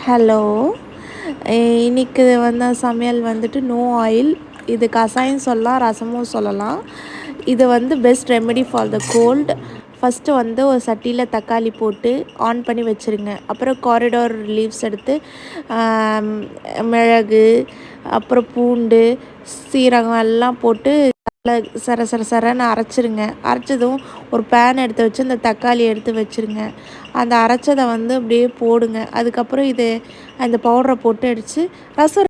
Hello. இன்னைக்கு சமையல் வந்துட்டு நோ ஆயில். இது கசாயம் சொல்லலாம், ரசமும் சொல்லலாம். இது best remedy for the cold. First ஒரு சட்டியில் தக்காளி போட்டு ஆன் பண்ணி வச்சுருங்க. அப்புறம் காரிடார் லீவ்ஸ் எடுத்து மிளகு, அப்புறம் பூண்டு, சீரகம் எல்லாம் போட்டு சர சர சரன்னு அரைச்சிருங்க. அரைச்சதும் ஒரு பேன் எடுத்து வச்சு அந்த தக்காளி எடுத்து வச்சுருங்க. அந்த அரைச்சதை அப்படியே போடுங்க. அதுக்கப்புறம் அந்த பவுடரை போட்டு அடித்து ரசம்